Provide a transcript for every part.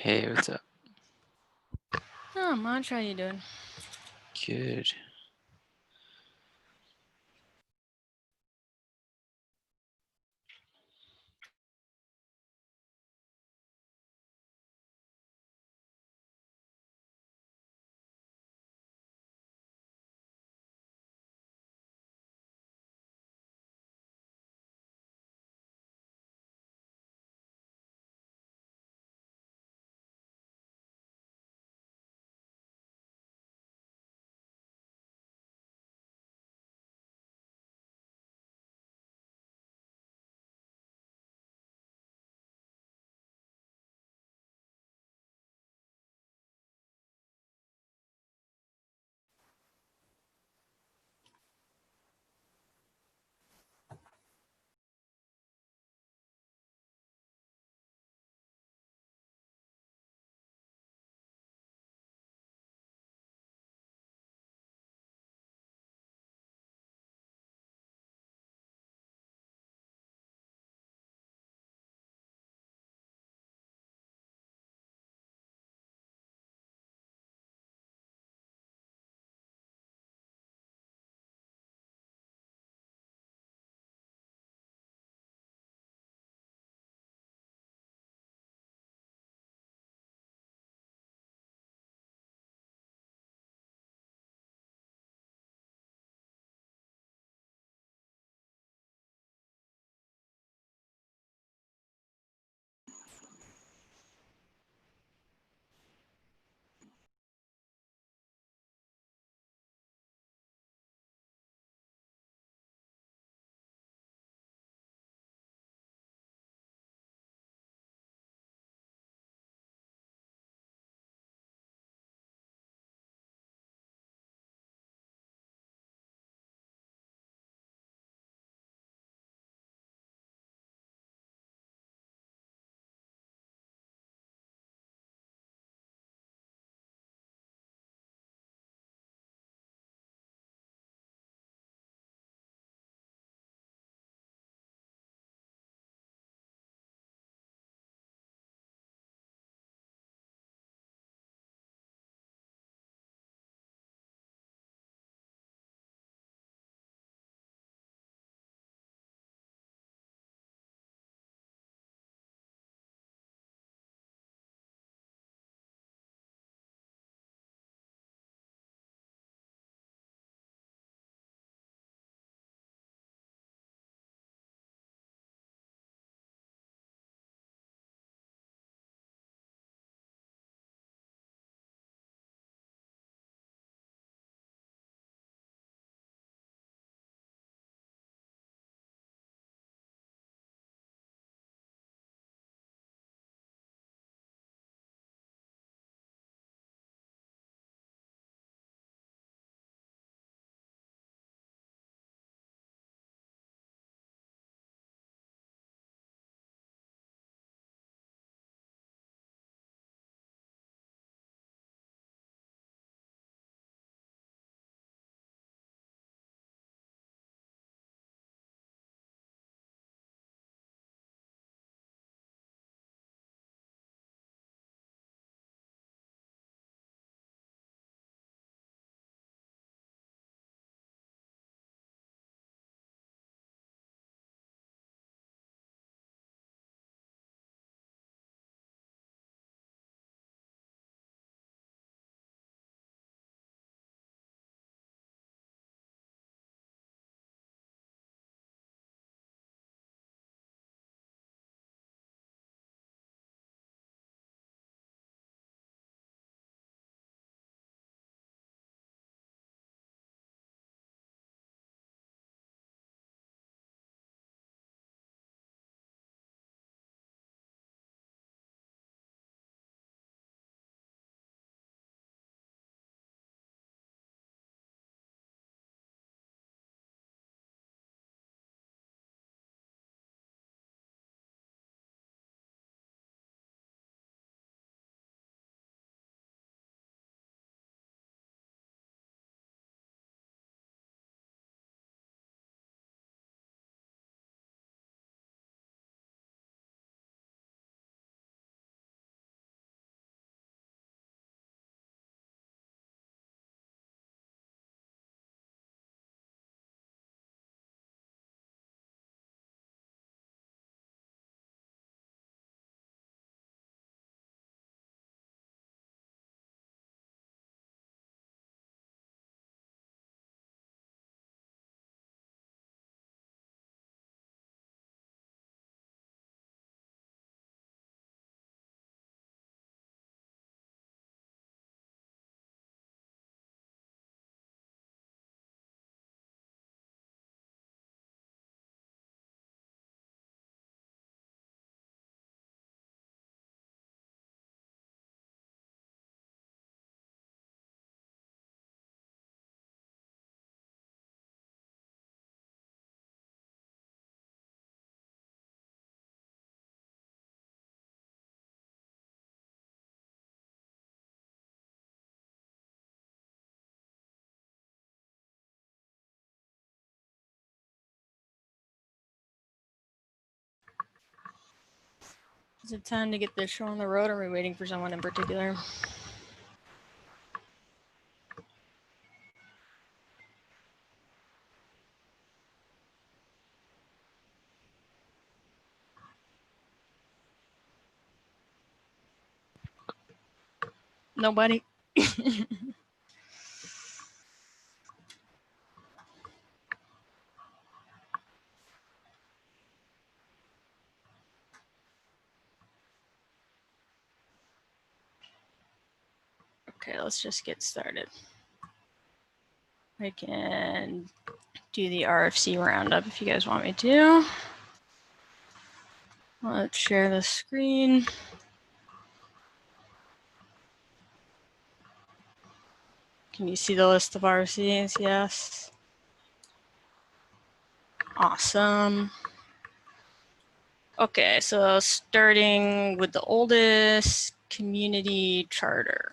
Hey, what's up? Not much. How you doing? Good. Is it time to get this show on the road, or are we waiting for someone in particular? Nobody? Okay, let's just get started. I can do the RFC roundup if you guys want me to. Let's share the screen. Can you see the list of RFCs? Yes. Awesome. Okay, so starting with the oldest, community charter.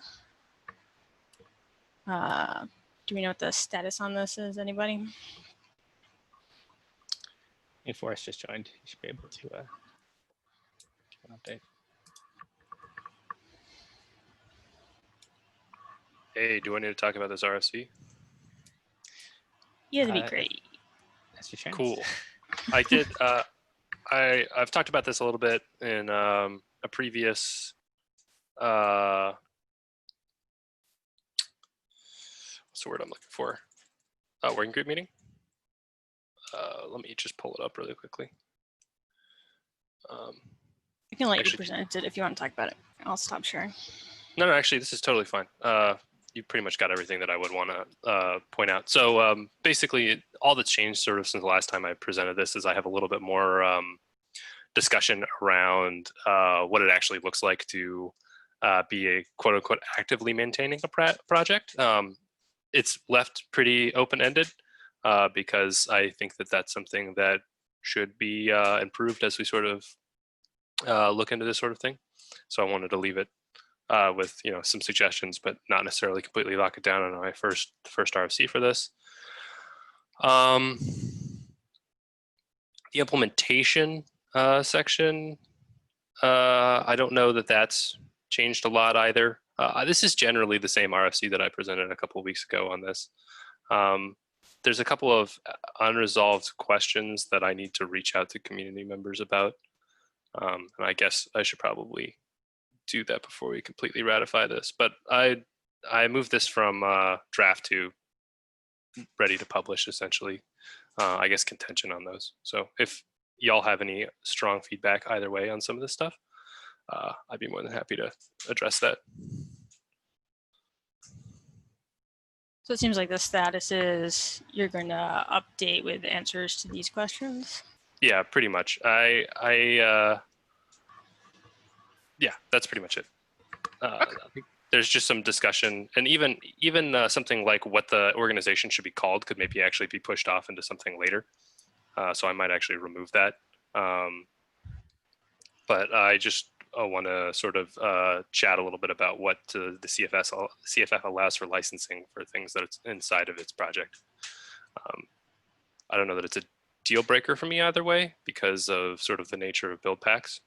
Do we know what the status on this is, anybody? Hey, Forrest just joined. You should be able to give an update. Hey, do I need to talk about this RFC? Yeah, that'd be great. That's your chance. Cool. I did. I've talked about this a little bit in a previous. What's the word I'm looking for? Working group meeting. Let me just pull it up really quickly. I can let you present it if you want to talk about it. I'll stop sharing. No, actually, this is totally fine. You pretty much got everything that I would want to point out. So basically, all that's changed sort of since the last time I presented this is I have a little bit more discussion around what it actually looks like to be a quote unquote actively maintaining a project. It's left pretty open-ended because I think that that's something that should be improved as we sort of look into this sort of thing. So I wanted to leave it with some suggestions, but not necessarily completely lock it down on my first RFC for this. The implementation section, I don't know that that's changed a lot either. This is generally the same RFC that I presented a couple of weeks ago on this. There's a couple of unresolved questions that I need to reach out to community members about. And I guess I should probably do that before we completely ratify this. But I moved this from draft to ready to publish, essentially. I guess contention on those. So if y'all have any strong feedback either way on some of this stuff, I'd be more than happy to address that. So it seems like the status is you're going to update with answers to these questions. Yeah, pretty much. Yeah, that's pretty much it. I think there's just some discussion, and even something like what the organization should be called could maybe actually be pushed off into something later. So I might actually remove that. But I just want to sort of chat a little bit about what the CFF allows for licensing for things that it's inside of its project. I don't know that it's a deal breaker for me either way because of sort of the nature of Buildpacks.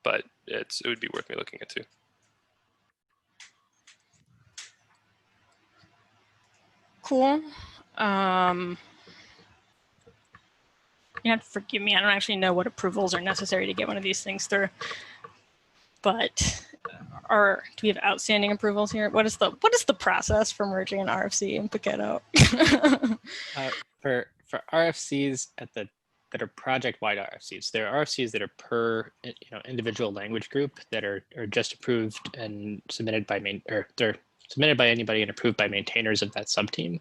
But it would be worth me looking into. Cool. You have to forgive me. I don't actually know what approvals are necessary to get one of these things through. But do we have outstanding approvals here? What is the process for merging an RFC in Paketo? For RFCs that are project-wide RFCs, there are RFCs that are per individual language group that are just approved and submitted by they're submitted by anybody and approved by maintainers of that subteam.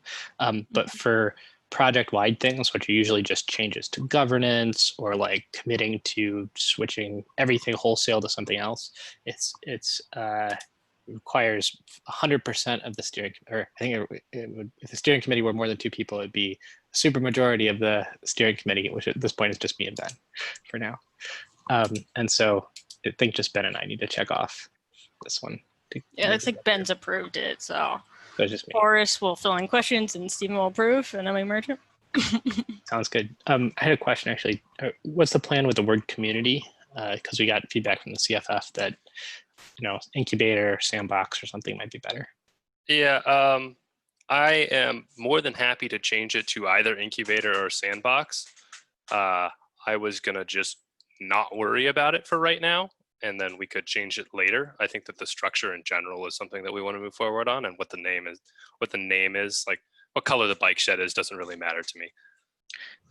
But for project-wide things, which are usually just changes to governance or like committing to switching everything wholesale to something else, it requires 100% of the steering, or I think if the steering committee were more than 2 people, it'd be a super majority of the steering committee, which at this point is just me and Ben for now. And so I think just Ben and I need to check off this one. Yeah, it looks like Ben's approved it, so it's just me. Forrest will fill in questions and Stephen will approve, and then we merge it. Sounds good. I had a question actually. What's the plan with the word community? because we got feedback from the CFF that, incubator, sandbox, or something might be better. Yeah, I am more than happy to change it to either incubator or sandbox. I was gonna just not worry about it for right now, and then we could change it later. I think that the structure in general is something that we want to move forward on, and what the name is, like what color the bike shed is, doesn't really matter to me.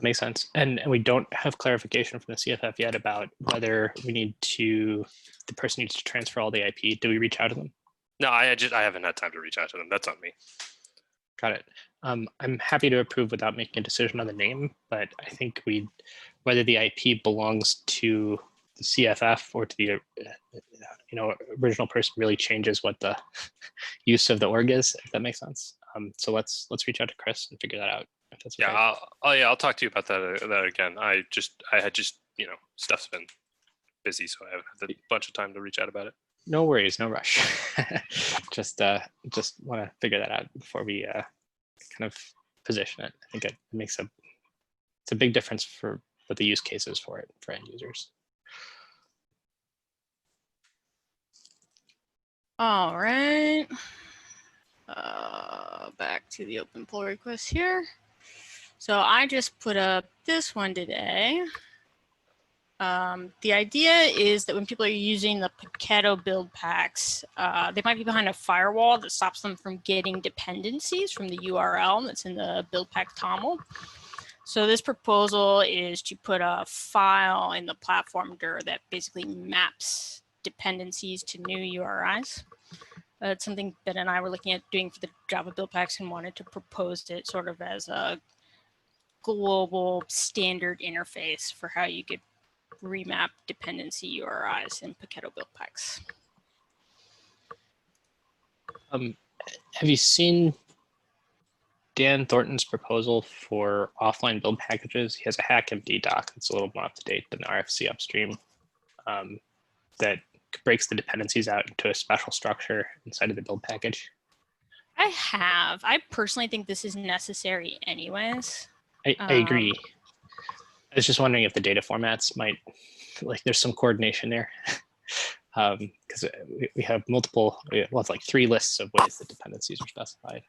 Makes sense. And we don't have clarification from the CFF yet about whether the person needs to transfer all the IP. Do we reach out to them? No, I haven't had time to reach out to them. That's on me. Got it. I'm happy to approve without making a decision on the name, but I think whether the IP belongs to the CFF or to the original person really changes what the use of the org is, if that makes sense. So let's reach out to Chris and figure that out. If that's okay. Yeah, I'll talk to you about that again. I had stuff's been busy, so I haven't had a bunch of time to reach out about it. No worries, no rush. just want to figure that out before we kind of position it. I think it makes it's a big difference for what the use case is for it for end users. All right. Back to the open pull request here. So I just put up this one today. The idea is that when people are using the Paketo build packs, they might be behind a firewall that stops them from getting dependencies from the URL that's in the Buildpacks TOML. So this proposal is to put a file in the platform dir that basically maps dependencies to new URIs. It's something Ben and I were looking at doing for the Java build packs and wanted to propose it sort of as a global standard interface for how you could remap dependency URIs in Paketo build packs. Have you seen Dan Thornton's proposal for offline build packages? He has a HackMD doc that's a little more up to date than the RFC upstream that breaks the dependencies out into a special structure inside of the build package. I personally think this is necessary anyways. I agree. I was just wondering if the data formats might, there's some coordination there. Because we have it's like 3 lists of ways that dependencies are specified.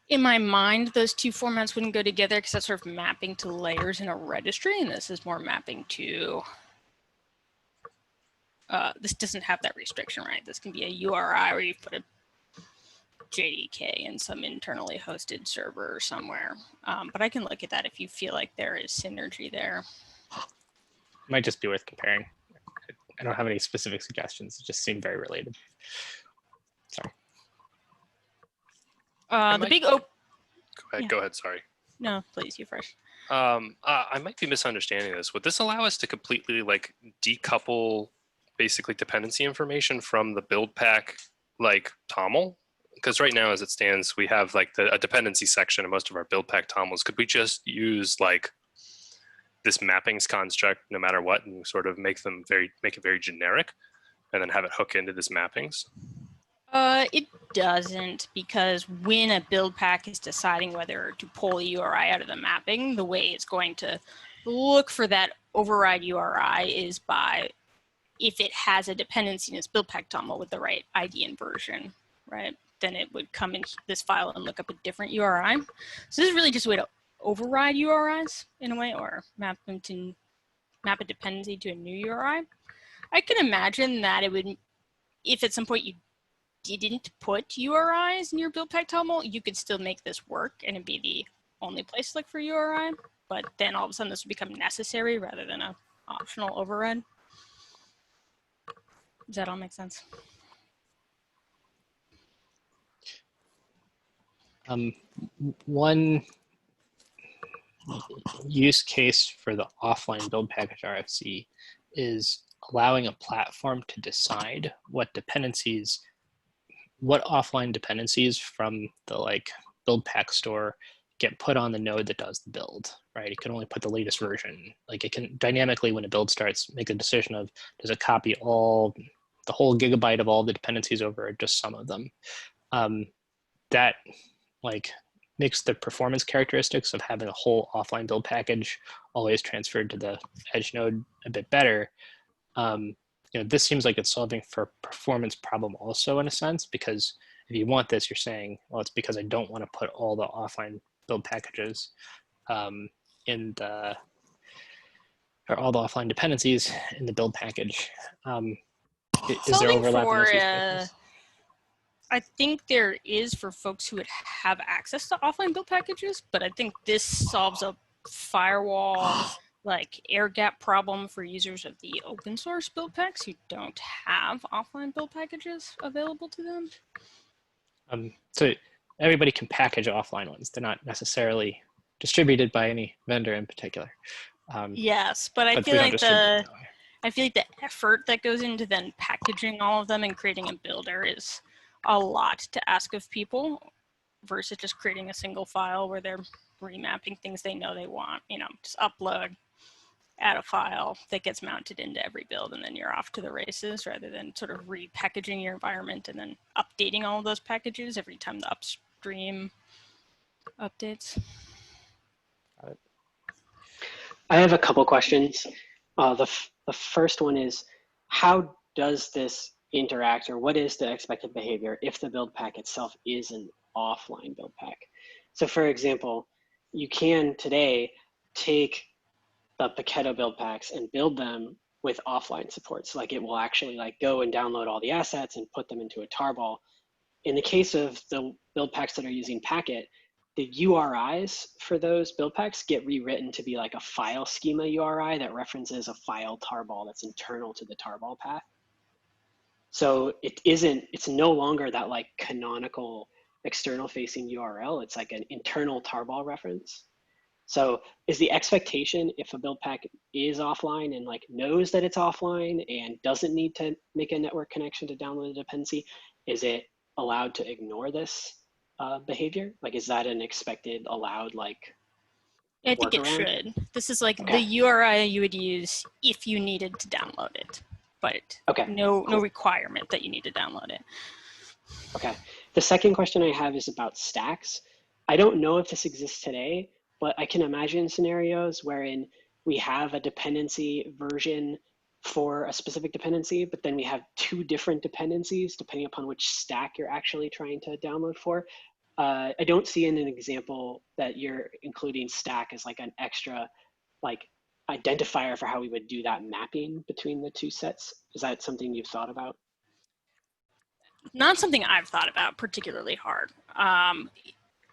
In my mind, those 2 formats wouldn't go together because that's sort of mapping to layers in a registry, and this is more mapping to, this doesn't have that restriction, right? This can be a URI where you put a JDK in some internally hosted server somewhere. But I can look at that if you feel like there is synergy there. Might just be worth comparing. I don't have any specific suggestions. It just seemed very related. Sorry. Go ahead. Sorry. No, please, you first. I might be misunderstanding this. Would this allow us to completely decouple basically dependency information from the build pack TOML? Because right now, as it stands, we have a dependency section in most of our build pack TOMLs. Could we just use this mappings construct no matter what, and sort of make it very generic, and then have it hook into this mappings? It doesn't, because when a build pack is deciding whether to pull a URI out of the mapping, the way it's going to look for that override URI is by if it has a dependency in its build pack TOML with the right ID and version, right? Then it would come in this file and look up a different URI. So this is really just a way to override URIs in a way, or map a dependency to a new URI. I can imagine that it would, if at some point you didn't put URIs in your build pack TOML, you could still make this work and it'd be the only place to look for URI. But then all of a sudden this would become necessary rather than an optional override. Does that all make sense? One use case for the offline build package RFC is allowing a platform to decide what offline dependencies from the build pack store get put on the node that does the build, right? It can only put the latest version. It can dynamically, when a build starts, make a decision of, does it copy the whole gigabyte of all the dependencies over, or just some of them? That makes the performance characteristics of having a whole offline build package always transferred to the edge node a bit better. This seems like it's solving for a performance problem also in a sense, because if you want this, you're saying, well, it's because I don't want to put all the offline build packages in the, or all the offline dependencies in the build package. Is there overlap in those use cases? I think there is for folks who would have access to offline build packages, but I think this solves a firewall like air gap problem for users of the open source build packs who don't have offline build packages available to them. So everybody can package offline ones. They're not necessarily distributed by any vendor in particular. Yes, but I feel like the effort that goes into then packaging all of them and creating a builder is a lot to ask of people versus just creating a single file where they're remapping things they know they want. Just upload, add a file that gets mounted into every build, and then you're off to the races, rather than sort of repackaging your environment and then updating all of those packages every time the upstream updates. I have a couple questions. The first one is, how does this interact, or what is the expected behavior if the build pack itself is an offline build pack? So for example, you can today take the Paketo build packs and build them with offline supports. Like it will actually go and download all the assets and put them into a tarball. In the case of the build packs that are using Packet, the URIs for those build packs get rewritten to be like a file schema URI that references a file tarball that's internal to the tarball path. So it's no longer that canonical external facing URL. It's like an internal tarball reference. So is the expectation, if a build pack is offline and knows that it's offline and doesn't need to make a network connection to download a dependency, is it allowed to ignore this behavior? Is that an expected allowed I think it should. This is Okay. The URI you would use if you needed to download it, but no requirement that you need to download it. Okay. The second question I have is about stacks. I don't know if this exists today, but I can imagine scenarios wherein we have a dependency version for a specific dependency, but then we have two different dependencies depending upon which stack you're actually trying to download for. I don't see in an example that you're including stack as an extra identifier for how we would do that mapping between the two sets. Is that something you've thought about? Not something I've thought about particularly hard.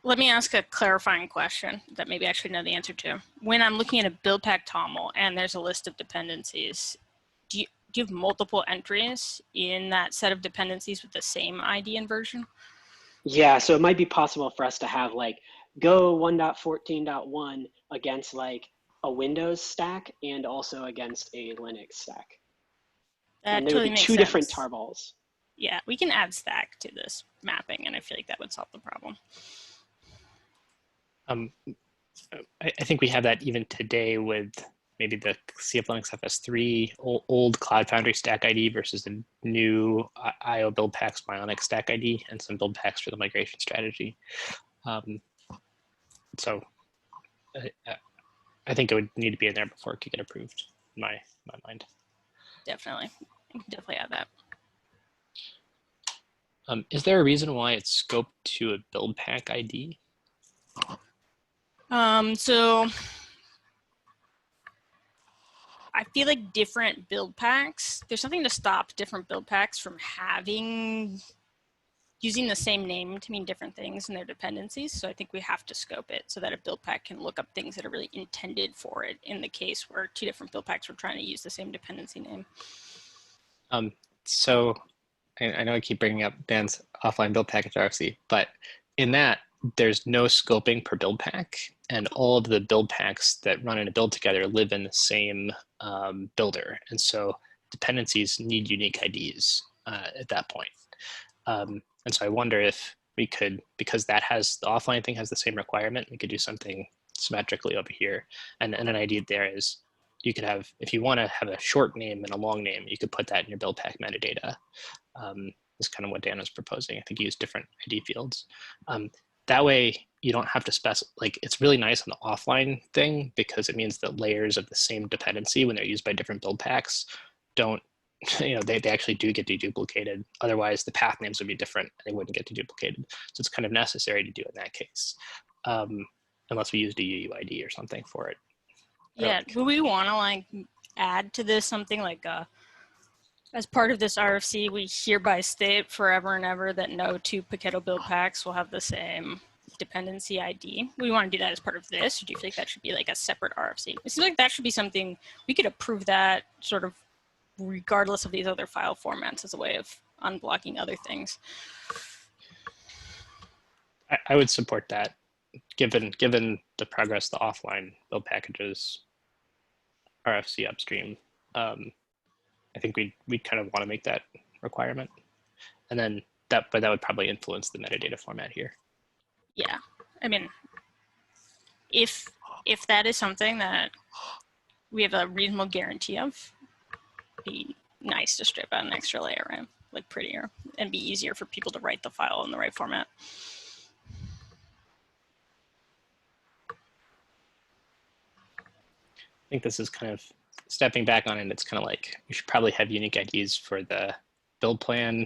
Let me ask a clarifying question that maybe I should know the answer to. When I'm looking at a build pack toml and there's a list of dependencies, do you have multiple entries in that set of dependencies with the same ID and version? Yeah, so it might be possible for us to have go 1.14.1 against a Windows stack and also against a Linux stack. That and there totally would be makes two sense. Different tarballs. Yeah, we can add stack to this mapping, and I feel like that would solve the problem. I think we have that even today with maybe the CF Linux FS3 old Cloud Foundry stack ID versus the new IO build packs Bionic stack ID and some build packs for the migration strategy. So I think it would need to be in there before it could get approved, in my mind. Definitely. You can definitely add that. Is there a reason why it's scoped to a build pack ID? So I feel like different build packs, there's something to stop different build packs from using the same name to mean different things in their dependencies. So I think we have to scope it so that a build pack can look up things that are really intended for it in the case where two different build packs were trying to use the same dependency name. So I know I keep bringing up Dan's offline build package RFC, but in that, there's no scoping per build pack, and all of the build packs that run in a build together live in the same builder. And so dependencies need unique IDs at that point. And so I wonder if we could, because the offline thing has the same requirement, we could do something symmetrically over here. And an idea there is you could have, if you want to have a short name and a long name, you could put that in your build pack metadata. Is kind of what Dan was proposing. I think he used different ID fields. that way you don't have to specify, like it's really nice on the offline thing because it means that layers of the same dependency when they're used by different build packs don't, they actually do get deduplicated. Otherwise the path names would be different and they wouldn't get deduplicated. So it's kind of necessary to do in that case. Unless we used a UUID or something for it. Yeah, do we want to like add to this something like as part of this RFC, we hereby state forever and ever that no two Paketo build packs will have the same dependency ID. We want to do that as part of this, or do you think that should be like a separate RFC? It seems like that should be something, we could approve that sort of regardless of these other file formats as a way of unblocking other things. I would support that, given the progress the offline build packages RFC upstream. I think we kind of want to make that requirement, and then but that would probably influence the metadata format here. Yeah, I mean, if that is something that we have a reasonable guarantee of, it'd be nice to strip out an extra layer, right? Like prettier and be easier for people to write the file in the right format. I think this is kind of stepping back on it. It's kind of like we should probably have unique IDs for the build plan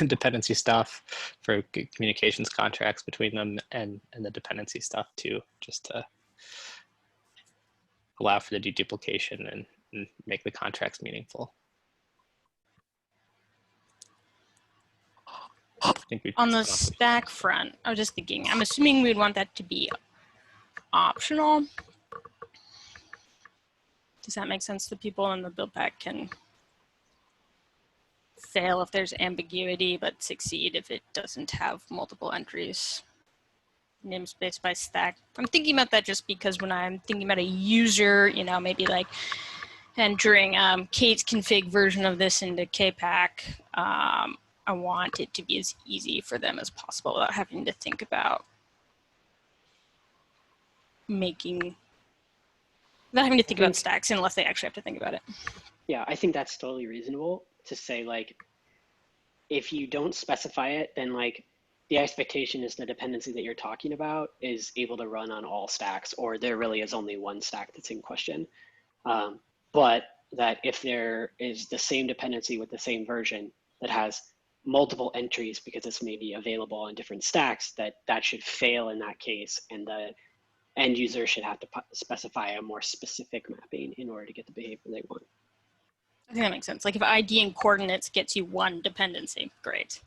dependency stuff, for communications contracts between them, and the dependency stuff too, just to allow for the deduplication and make the contracts meaningful. I think on the stack front, I was just thinking, I'm assuming we'd want that to be optional. Does that make sense to people? And the build pack can fail if there's ambiguity, but succeed if it doesn't have multiple entries. Namespace by stack. I'm thinking about that just because when I'm thinking about a user, maybe like entering Kate's config version of this into KPack, I want it to be as easy for them as possible without having to think about about stacks unless they actually have to think about it. Yeah, I think that's totally reasonable to say, like, if you don't specify it, then like the expectation is the dependency that you're talking about is able to run on all stacks, or there really is only one stack that's in question. But that if there is the same dependency with the same version that has multiple entries because it's maybe available on different stacks, that should fail in that case, and the end user should have to specify a more specific mapping in order to get the behavior they want. I think that makes sense. Like if ID and coordinates gets you one dependency, great.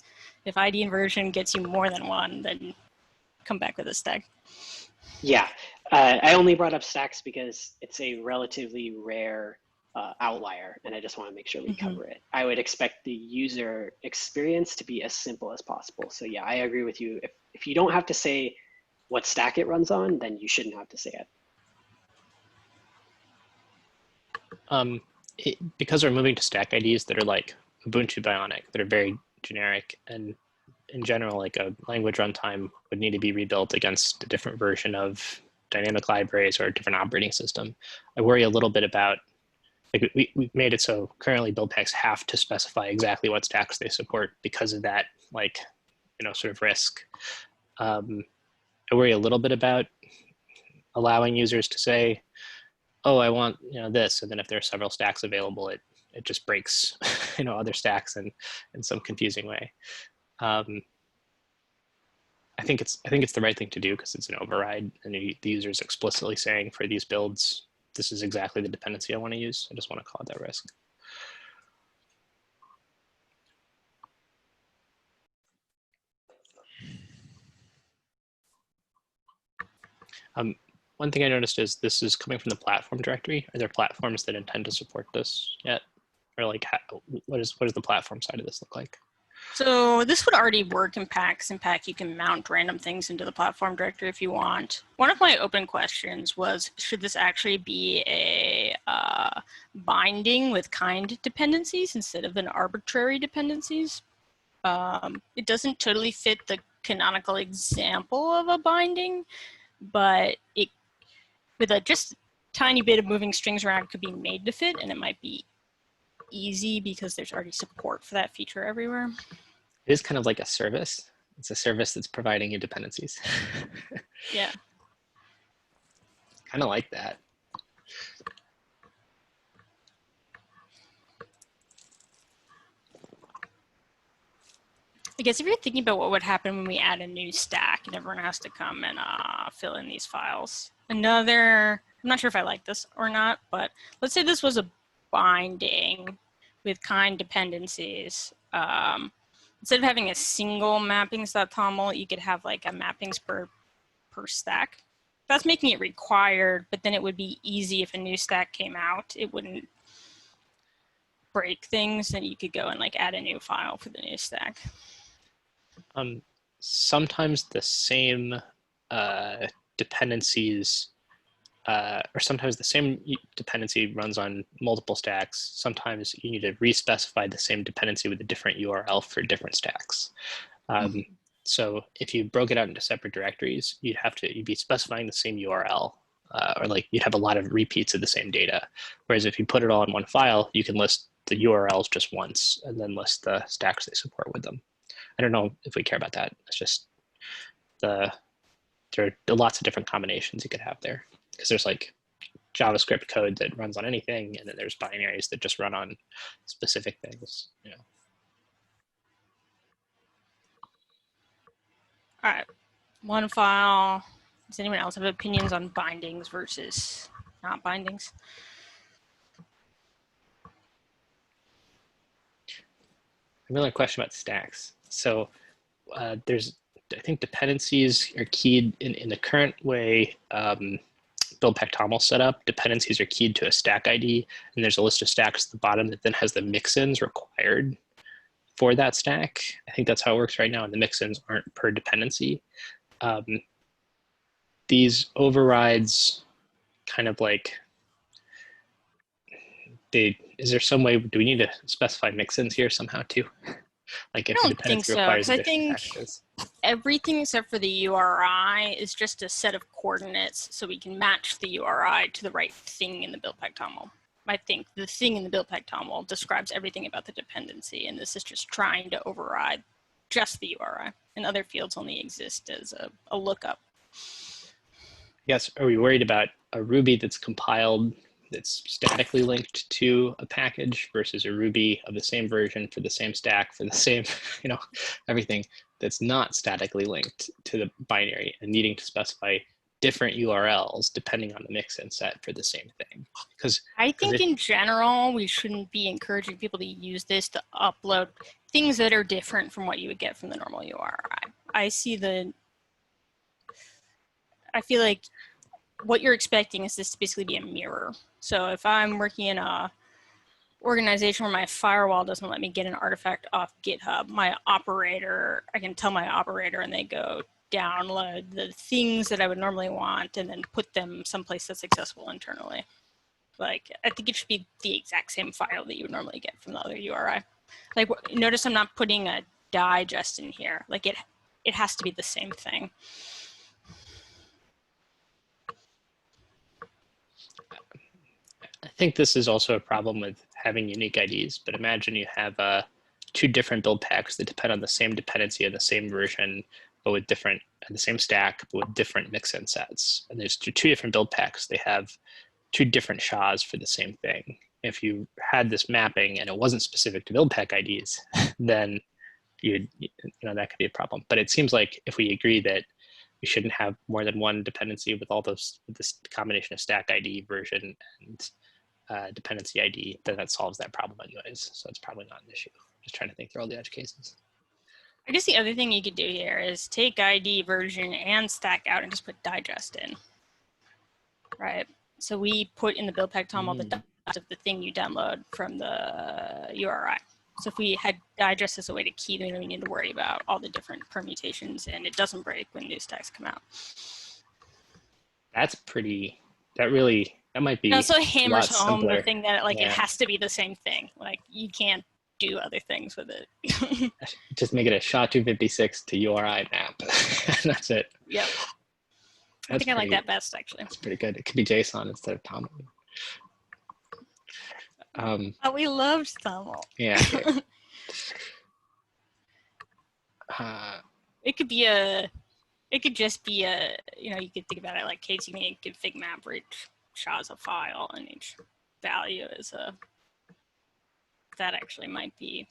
If ID and version gets you more than one, then come back with a stack. Yeah, I only brought up stacks because it's a relatively rare outlier, and I just want to make sure we cover it. I would expect the user experience to be as simple as possible. So yeah, I agree with you. If you don't have to say what stack it runs on, then you shouldn't have to say it. Because we're moving to stack IDs that are like Ubuntu Bionic, that are very generic, and in general, like a language runtime would need to be rebuilt against a different version of dynamic libraries or a different operating system. I worry a little bit about, like we've made it so currently Buildpacks have to specify exactly what stacks they support because of that, like, sort of risk. I worry a little bit about allowing users to say, oh, I want this, and then if there are several stacks available, it just breaks other stacks in some confusing way. I think it's the right thing to do because it's an override, and the user is explicitly saying for these builds, this is exactly the dependency I want to use. I just want to call it that risk. One thing I noticed is this is coming from the platform directory. Are there platforms that intend to support this yet? Or like, what does the platform side of this look like? So this would already work in Packs. In Pack, you can mount random things into the platform directory if you want. One of my open questions was, should this actually be a binding with kind dependencies instead of an arbitrary dependencies? It doesn't totally fit the canonical example of a binding, but it, with a just tiny bit of moving strings around, could be made to fit, and it might be easy because there's already support for that feature everywhere. It is kind of like a service. It's a service that's providing you dependencies. Yeah. Kind of like that. I guess if you're thinking about what would happen when we add a new stack and everyone has to come and fill in these files. I'm not sure if I like this or not, but let's say this was a binding with kind dependencies. Instead of having a single mappings.toml, you could have like a mappings per stack. That's making it required, but then it would be easy if a new stack came out. It wouldn't break things, then you could go and like add a new file for the new stack. Sometimes the same dependencies, or sometimes the same dependency runs on multiple stacks. Sometimes you need to re-specify the same dependency with a different URL for different stacks. So if you broke it out into separate directories, you'd be specifying the same URL, or like you'd have a lot of repeats of the same data. Whereas if you put it all in one file, you can list the URLs just once and then list the stacks they support with them. I don't know if we care about that. It's just there are lots of different combinations you could have there, because there's like JavaScript code that runs on anything, and then there's binaries that just run on specific things. You know. All right, one file. Does anyone else have opinions on bindings versus not bindings? Another question about stacks. So I think dependencies are keyed in the current way Buildpack toml setup. Dependencies are keyed to a stack ID, and there's a list of stacks at the bottom that then has the mixins required for that stack. I think that's how it works right now, and the mixins aren't per dependency. These overrides kind of like, is there some way, do we need to specify mixins here somehow too? Like if I the don't think dependency so, requires because I additional think packages. everything except for the URI is just a set of coordinates, so we can match the URI to the right thing in the Buildpack toml. I think the thing in the Buildpack toml describes everything about the dependency, and this is just trying to override just the URI, and other fields only exist as a lookup. Yes, are we worried about a Ruby that's compiled that's statically linked to a package versus a Ruby of the same version for the same stack for the same, everything that's not statically linked to the binary and needing to specify different URLs depending on the mix-in set for the same thing? Because I think in general, we shouldn't be encouraging people to use this to upload things that are different from what you would get from the normal URI. I feel like what you're expecting is this to basically be a mirror. So if I'm working in a organization where my firewall doesn't let me get an artifact off GitHub, I can tell my operator and they go download the things that I would normally want and then put them someplace that's accessible internally. Like, I think it should be the exact same file that you would normally get from the other URI. Like, notice I'm not putting a digest in here. Like, it has to be the same thing. I think this is also a problem with having unique IDs, but imagine you have two different build packs that depend on the same dependency and the same version, but with different, and the same stack, but with different mix-in sets. And there's two different build packs. They have two different SHAs for the same thing. If you had this mapping and it wasn't specific to build pack IDs, then that could be a problem. But it seems like if we agree that we shouldn't have more than one dependency with this combination of stack ID, version, and dependency ID, then that solves that problem anyways. So it's probably not an issue. Just trying to think through all the edge cases. I guess the other thing you could do here is take ID, version, and stack out and just put digest in, right? So we put in the Buildpack toml the digest of the thing you download from the URI. So if we had digest as a way to key, then we don't need to worry about all the different permutations, and it doesn't break when new stacks come out. That might be it also hammers a lot home simpler. the thing that it has to be the same thing. Like, you can't do other things with it. Just make it a SHA-256 to URI map. That's it. Yep. I think I like that best, actually. That's pretty good. It could be JSON instead of TOML. Oh, we loved TOML. Yeah. it could just be a, you could think about it like casing a config map where each SHA is a file and each value is that actually might be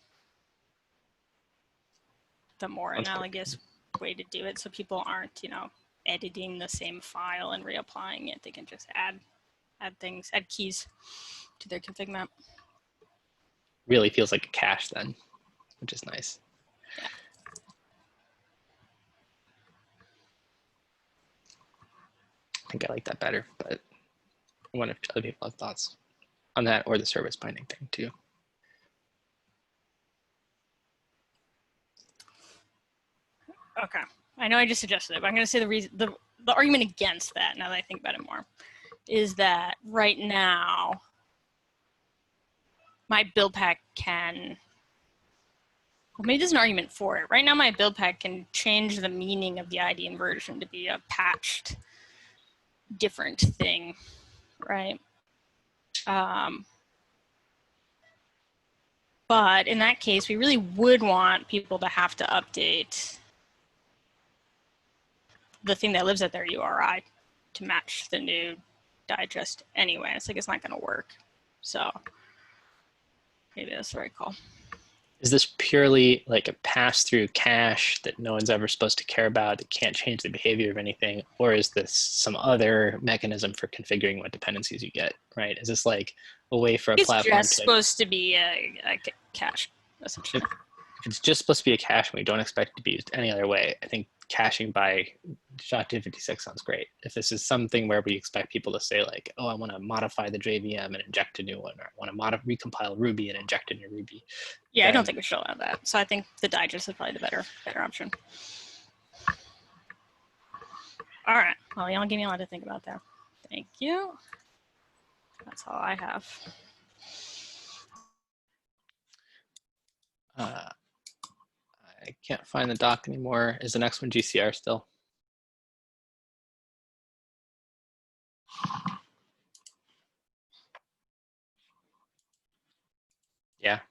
the more analogous way to do it, so people aren't, editing the same file and reapplying it. They can just add keys to their config map. Really feels like a cache then, which is nice. Yeah. I think I like that better, but I wonder if other people have thoughts on that or the service binding thing too. Okay, I know I just suggested it, but I'm going to say the argument against that, now that I think about it more, is that right now my build pack can, well, maybe there's an argument for it. Right now my build pack can change the meaning of the ID inversion to be a patched different thing, right? But in that case, we really would want people to have to update the thing that lives at their URI to match the new digest anyway. It's like, it's not going to work. So maybe that's the right call. Is this purely like a pass-through cache that no one's ever supposed to care about, that can't change the behavior of anything? Or is this some other mechanism for configuring what dependencies you get, right? Is this like a way for a platform It's just supposed to be a cache, essentially. If it's just supposed to be a cache and we don't expect it to be used any other way, I think caching by SHA-256 sounds great. If this is something where we expect people to say like, oh, I want to modify the JVM and inject a new one, or I want to recompile Ruby and inject a new Ruby. Yeah, I don't think we should allow that. So I think the digest is probably the better option. All right. Well, y'all gave me a lot to think about there. Thank you. That's all I have. I can't find the doc anymore. Is the next one GCR still? Yeah.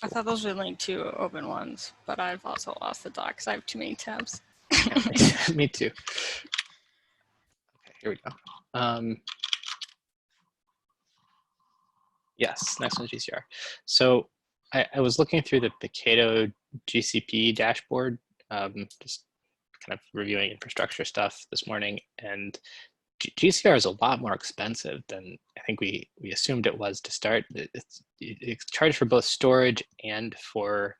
I thought those were the only two open ones, but I've also lost the doc because I have too many tabs. Me too. Okay, here we go. Yes, next one's GCR. So I was looking through the Paketo GCP dashboard, just kind of reviewing infrastructure stuff this morning, and GCR is a lot more expensive than I think we assumed it was to start. It's charged for both storage and for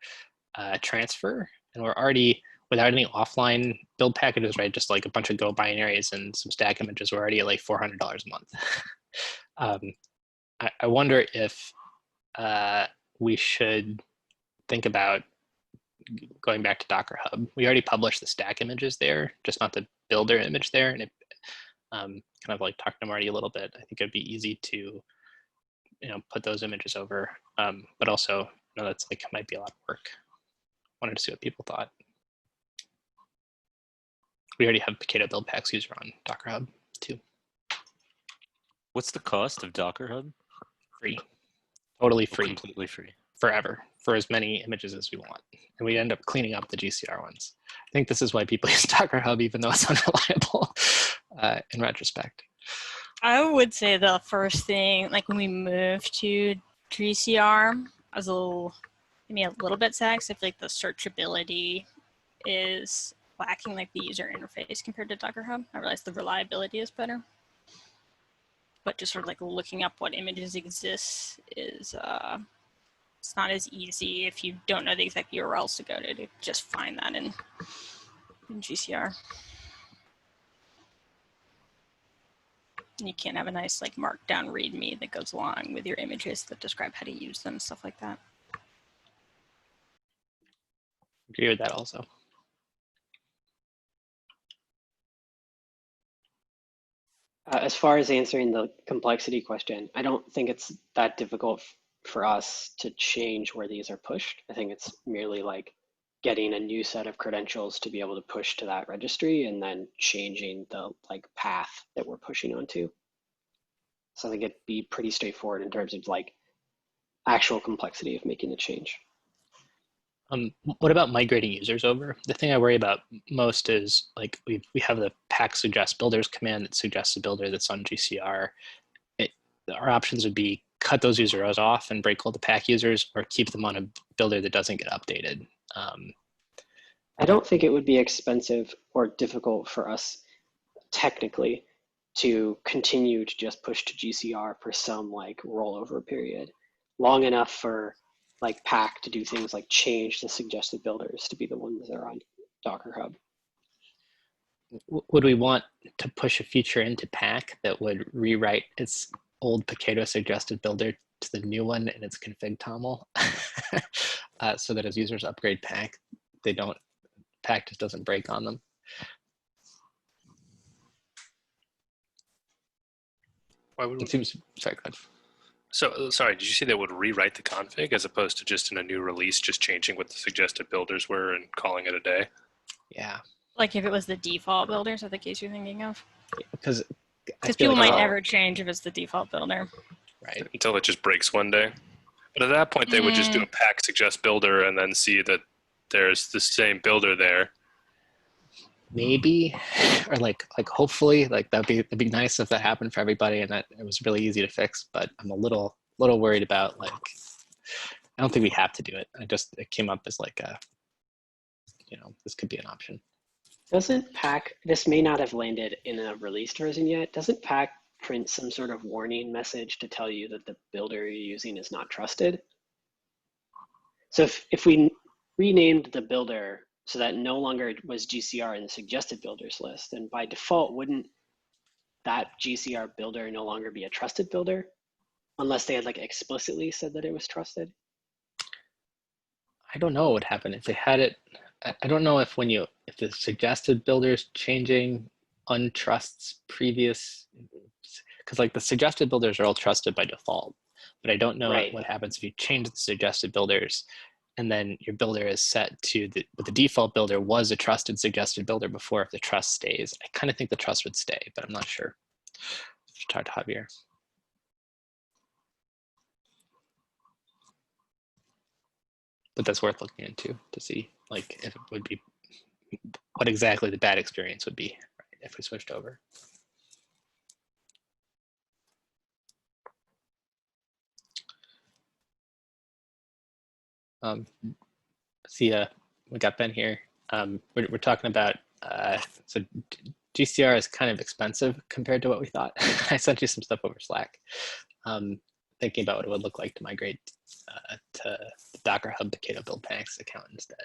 transfer, and we're already, without any offline build packages, right, just like a bunch of Go binaries and some stack images, we're already at like $400 a month. I wonder if we should think about going back to Docker Hub. We already published the stack images there, just not the builder image there, and it kind of like talked to Marty a little bit. I think it'd be easy to, put those images over, but also, that's like might be a lot of work. Wanted to see what people thought. We already have Paketo Buildpacks user on Docker Hub too. What's the cost of Docker Hub? Free, totally free, Completely free, forever, for as many images as we want, and we end up cleaning up the GCR ones. I think this is why people use Docker Hub, even though it's unreliable in retrospect. I would say the first thing, like when we moved to GCR, I was maybe a little bit sad because I feel like the searchability is lacking, like the user interface compared to Docker Hub. I realize the reliability is better, but just sort of like looking up what images exist is it's not as easy if you don't know the exact URLs to go to just find that in GCR. And you can't have a nice like markdown README that goes along with your images that describe how to use them, stuff like that. Agree with that also. As far as answering the complexity question, I don't think it's that difficult for us to change where these are pushed. I think it's merely like getting a new set of credentials to be able to push to that registry and then changing the like path that we're pushing onto. So I think it'd be pretty straightforward in terms of like actual complexity of making the change. What about migrating users over? The thing I worry about most is like we have the pack suggest builders command that suggests a builder that's on GCR. Our options would be cut those users off and break all the pack users, or keep them on a builder that doesn't get updated. I don't think it would be expensive or difficult for us technically to continue to just push to GCR for some like rollover period, long enough for like pack to do things like change the suggested builders to be the ones that are on Docker Hub. Would we want to push a feature into pack that would rewrite its old Paketo suggested builder to the new one in its config toml, so that as users upgrade pack, pack just doesn't break on them? Why would It seems, sorry, go ahead. So sorry, did you say that would rewrite the config as opposed to just in a new release, just changing what the suggested builders were and calling it a day? Yeah, Like if it was the default builder, is that the case you're thinking of? because People might Oh. never change if it's the default builder. right. Until it just breaks one day. But at that point, they would just do a pack suggest builder and then see that there's the same builder there. Maybe, or like hopefully, like that'd be nice if that happened for everybody and that it was really easy to fix. But I'm a little worried about like, I don't think we have to do it. It came up as like a, this could be an option. Doesn't pack, this may not have landed in a released version yet, doesn't pack print some sort of warning message to tell you that the builder you're using is not trusted? So if we renamed the builder so that no longer was GCR in the suggested builders list, then by default, wouldn't that GCR builder no longer be a trusted builder? Unless they had like explicitly said that it was trusted? I don't know what would happen if they had it. I don't know if if the suggested builders changing untrusts previous, because like the suggested builders are all trusted by default, but I don't know Right. what happens if you change the suggested builders and then your builder is set to but the default builder was a trusted suggested builder before. If the trust stays, I kind of think the trust would stay, but I'm not sure. Should talk to Javier. But that's worth looking into to see like if it would be, what exactly the bad experience would be if we switched over. See, we got Ben here. We're talking about, so GCR is kind of expensive compared to what we thought. I sent you some stuff over Slack. Thinking about what it would look like to migrate to the Docker Hub Paketo Buildpacks account instead.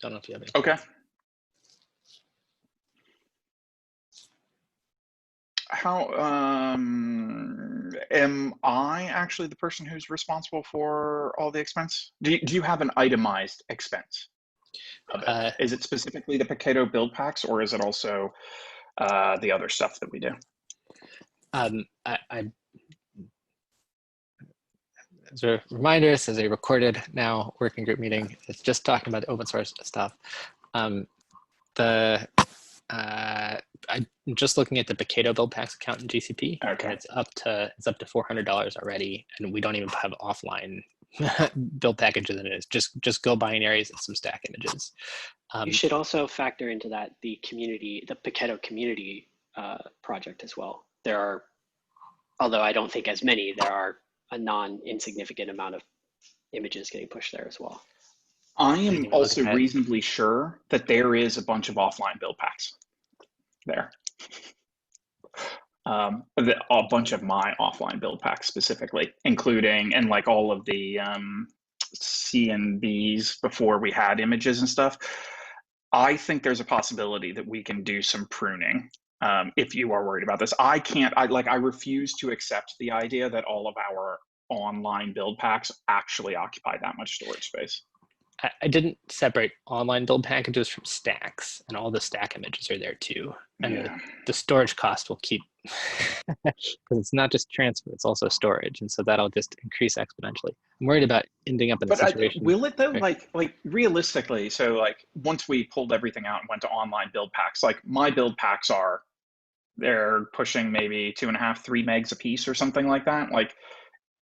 Don't know if you have any. Okay. How am I actually the person who's responsible for all the expense? Do you have an itemized expense of it? Is it specifically the Paketo build packs, or is it also the other stuff that we do? As a reminder, this is a recorded now working group meeting. It's just talking about the open source stuff. I'm just looking at the Paketo Buildpacks account in GCP. Okay. And it's up to $400 already, and we don't even have offline build packages in it. It's just go binaries and some stack images. You should also factor into that the Paketo community project as well. There are, although I don't think as many, there are a non-insignificant amount of images getting pushed there as well. I am also reasonably sure that there is a bunch of offline build packs there. A bunch of my offline build packs specifically, including, and like all of the CNBs before we had images and stuff. I think there's a possibility that we can do some pruning if you are worried about this. I refuse to accept the idea that all of our online build packs actually occupy that much storage space. I didn't separate online build packages from stacks, and all the stack images are there too. And Yeah. the storage cost will keep, because it's not just transfer, it's also storage. And so that'll just increase exponentially. I'm worried about ending up in a situation. Will it though? Like realistically, so like once we pulled everything out and went to online build packs, like my build packs they're pushing maybe 2.5, 3 megs a piece or something like that. Like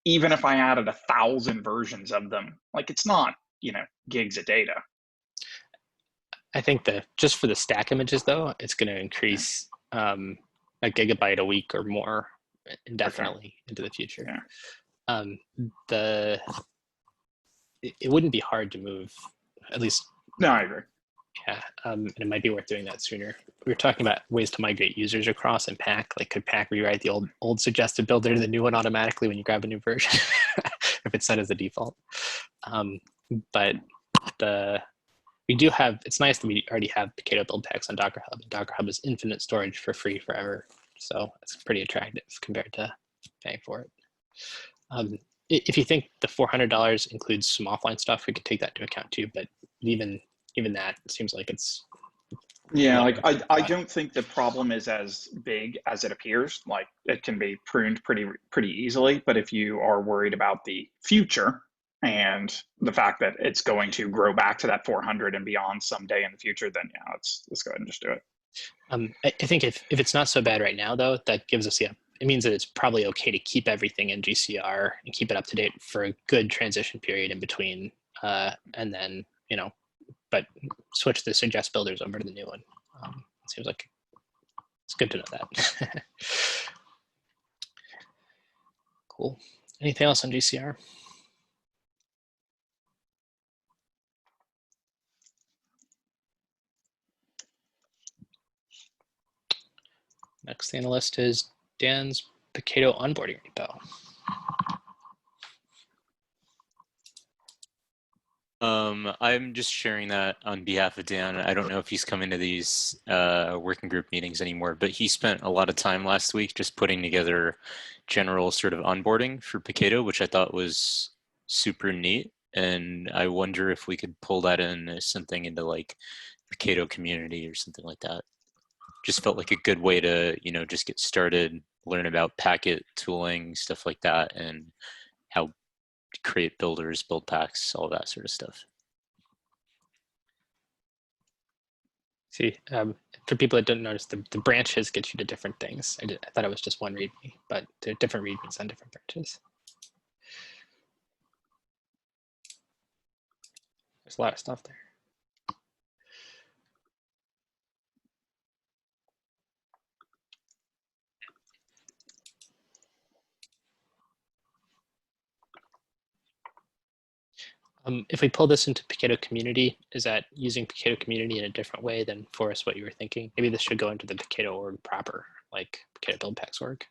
even if I added 1,000 versions of them, like it's not, gigs of data. I think that just for the stack images though, it's going to increase a gigabyte a week or more indefinitely into the future. Yeah. It wouldn't be hard to move, at least. No, I agree. Yeah, and it might be worth doing that sooner. We were talking about ways to migrate users across in Pack. Like, could Pack rewrite the old suggested builder to the new one automatically when you grab a new version, if it's set as the default? But we do have. It's nice that we already have Paketo Buildpacks on Docker Hub. Docker Hub is infinite storage for free forever, so it's pretty attractive compared to paying for it. If you think the $400 includes some offline stuff, we could take that into account too. But even that seems like it's. Yeah, like I don't think the problem is as big as it appears. Like, it can be pruned pretty easily. But if you are worried about the future and the fact that it's going to grow back to that 400 and beyond someday in the future, then yeah, let's go ahead and just do it. I think if it's not so bad right now, though, that gives us it means that it's probably okay to keep everything in GCR and keep it up to date for a good transition period in between, and then but switch the suggest builders over to the new one. It seems like it's good to know that. Cool. Anything else on GCR? Next thing on the list is Dan's Paketo onboarding repo. I'm just sharing that on behalf of Dan. I don't know if he's coming to these working group meetings anymore, but he spent a lot of time last week just putting together general sort of onboarding for Paketo, which I thought was super neat. And I wonder if we could pull that in as something into like Paketo community or something like that. Just felt like a good way to, just get started, learn about packet tooling, stuff like that, and how to create builders, build packs, all that sort of stuff. See, for people that don't notice, the branches get you to different things. I thought it was just one README, but there are different READMEs on different branches. There's a lot of stuff there. If we pull this into Paketo community, is that using Paketo community in a different way than Forrest, what you were thinking? Maybe this should go into the Paketo org proper, like Paketo Buildpacks org.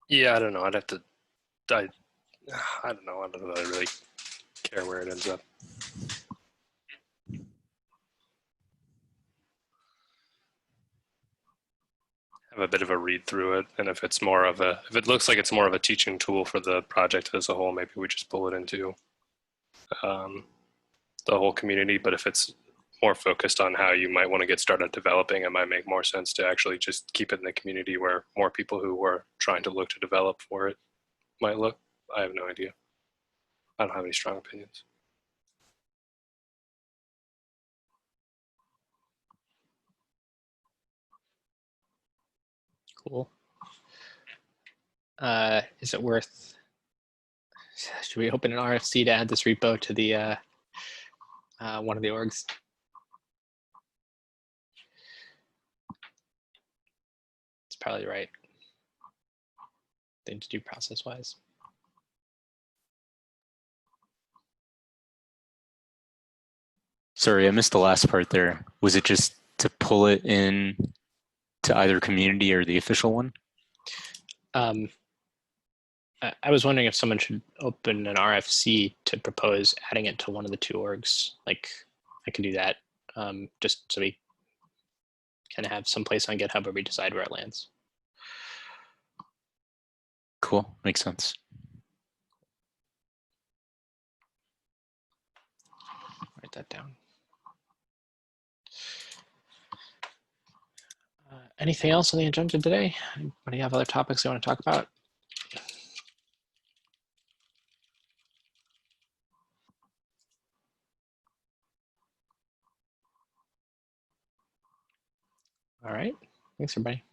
Yeah, I don't know. I don't know. I don't know that I really care where it ends up. Have a bit of a read through it, and if it looks like it's more of a teaching tool for the project as a whole, maybe we just pull it into the whole community. But if it's more focused on how you might want to get started developing, it might make more sense to actually just keep it in the community where more people who are trying to look to develop for it might look. I have no idea. I don't have any strong opinions. Cool. Is it worth? Should we open an RFC to add this repo to the one of the orgs? It's probably the right thing to do process-wise. Sorry, I missed the last part there. Was it just to pull it in to either community or the official one? I was wondering if someone should open an RFC to propose adding it to one of the two orgs. Like, I can do that, just so we can have some place on GitHub where we decide where it lands. Cool, makes sense. Write that down. Anything else on the agenda today? Anybody have other topics they want to talk about? All right. Thanks, everybody.